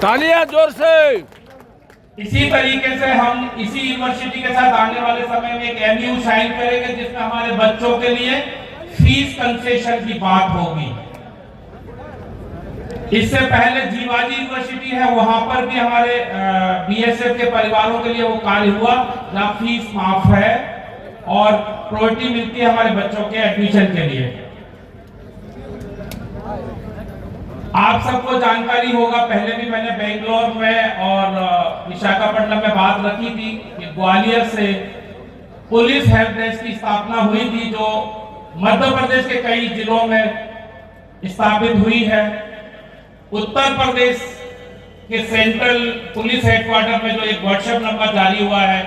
तालियां जोर से। इसी तरीके से हम इसी यूनिवर्सिटी के साथ आने वाले समय में एक एमयू साइन करेंगे जिसमें हमारे बच्चों के लिए फीस कंसेशन की बात होगी। इससे पहले जीवाजी यूनिवर्सिटी है, वहां पर भी हमारे बीएसएफ के परिवारों के लिए वो कार्य हुआ जहां फीस माफ है और प्रायोरिटी मिलती है हमारे बच्चों के एडमिशन के लिए। आप सबको जानकारी होगा, पहले भी मैंने बेंगलोर में और विशाखापट्टनम में बात रखी थी कि ग्वालियर से पुलिस हेल्प डेस्क की स्थापना हुई थी जो मध्य प्रदेश के कई जिलों में स्थापित हुई है। उत्तर प्रदेश के सेंट्रल पुलिस हेडक्वार्टर में जो एक व्हाट्सएप नंबर जारी हुआ है,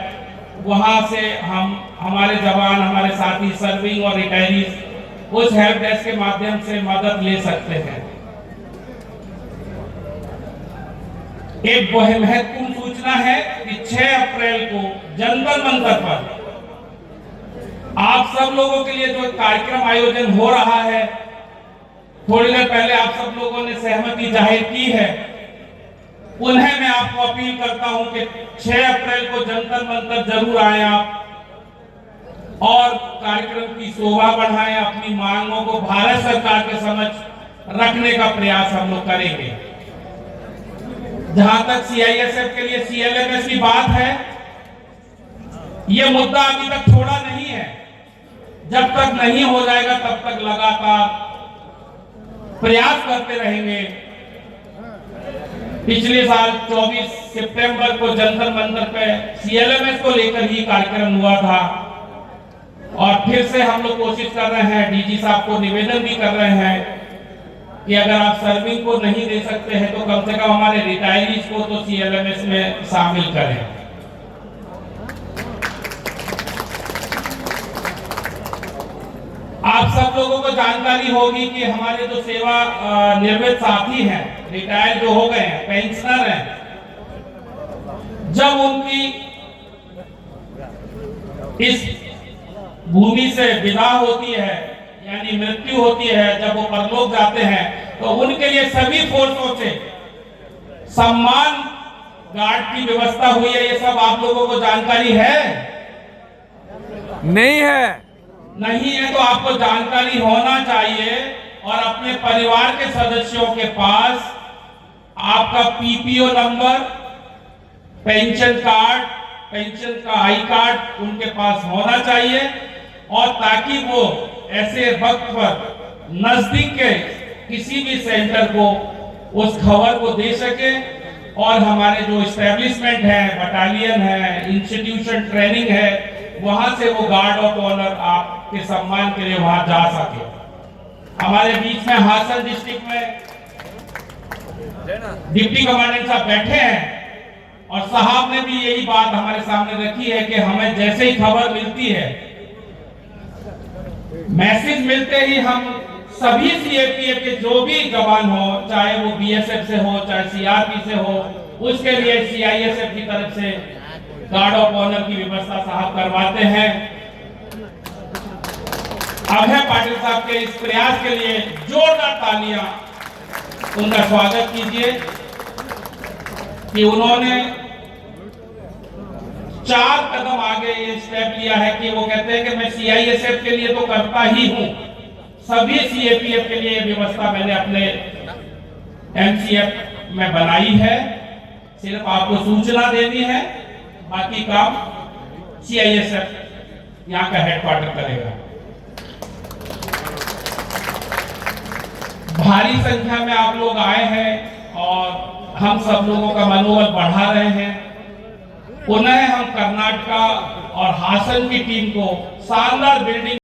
वहां से हम हमारे जवान, हमारे साथी सर्विंग और रिटायरीज उस हेल्प डेस्क के माध्यम से मदद ले सकते हैं। एक बहुत महत्वपूर्ण सूचना है कि 6 अप्रैल को जंतर मंतर पर आप सब लोगों के लिए जो कार्यक्रम आयोजन हो रहा है, थोड़ी देर पहले आप सब लोगों ने सहमति जाहिर की है, उन्हें मैं आपको अपील करता हूं कि 6 अप्रैल को जंतर मंतर जरूर आए आप और कार्यक्रम की शोभा बढ़ाएं, अपनी मांगों को भारत सरकार के समक्ष रखने का प्रयास हम लोग करेंगे। जहां तक सीआईएसएफ के लिए सीएलएमएस की बात है, यह मुद्दा अभी तक छोड़ा नहीं है। जब तक नहीं हो जाएगा तब तक लगातार प्रयास करते रहेंगे। पिछले साल 24 सितंबर को जंतर मंतर पे सीएलएमएस को लेकर ही कार्यक्रम हुआ था और फिर से हम लोग कोशिश कर रहे हैं, डीजी साहब को निवेदन भी कर रहे हैं कि अगर आप सर्विंग को नहीं दे सकते हैं तो कम से कम हमारे रिटायरीज को तो सीएलएमएस में शामिल करें। आप सब लोगों को जानकारी होगी कि हमारे जो सेवा निवृत्त साथी हैं, रिटायर जो हो गए हैं, पेंशनर हैं, जब उनकी इस भूमि से विदा होती है यानी मृत्यु होती है, जब वो परलोक जाते हैं, तो उनके लिए सभी फोर्सों से सम्मान गार्ड की व्यवस्था हुई है। ये सब आप लोगों को जानकारी है? नहीं है। नहीं है तो आपको जानकारी होना चाहिए और अपने परिवार के सदस्यों के पास आपका PPO number, pension card, pension का आई कार्ड उनके पास होना चाहिए और ताकि वो ऐसे वक्त पर नजदीक के किसी भी सेंटर को उस खबर को दे सके और हमारे जो एस्टेब्लिशमेंट है, बटालियन है, इंस्टीट्यूशन ट्रेनिंग है, वहां से वो गार्ड ऑफ ऑनर आपके सम्मान के लिए वहां जा सके। हमारे बीच में हासन डिस्ट्रिक्ट में डिप्टी कमांडेंट साहब बैठे हैं और साहब ने भी यही बात हमारे सामने रखी है कि हमें जैसे ही खबर मिलती है, मैसेज मिलते ही हम सभी सीएपीएफ के जो भी जवान हो, चाहे वो बीएसएफ से हो, चाहे सीआरपी से हो, उसके लिए सीआईएसएफ की तरफ से गार्ड ऑफ ऑनर की व्यवस्था साहब करवाते हैं। अभय पाटिल साहब के इस प्रयास के लिए जोरदार तालियां उनका स्वागत कीजिए कि उन्होंने 4 कदम आगे ये स्टेप लिया है कि वो कहते हैं कि मैं सीआईएसएफ के लिए तो करता ही हूं, सभी सीएपीएफ के लिए व्यवस्था मैंने अपने एमसीएफ में बनाई है, सिर्फ आपको सूचना देनी है, बाकी काम सीआईएसएफ यहां का हेडक्वार्टर करेगा। भारी संख्या में आप लोग आए हैं और हम सब लोगों का मनोबल बढ़ा रहे हैं। पुनः हम कर्नाटका और हासन की टीम को शानदार बिल्डिंग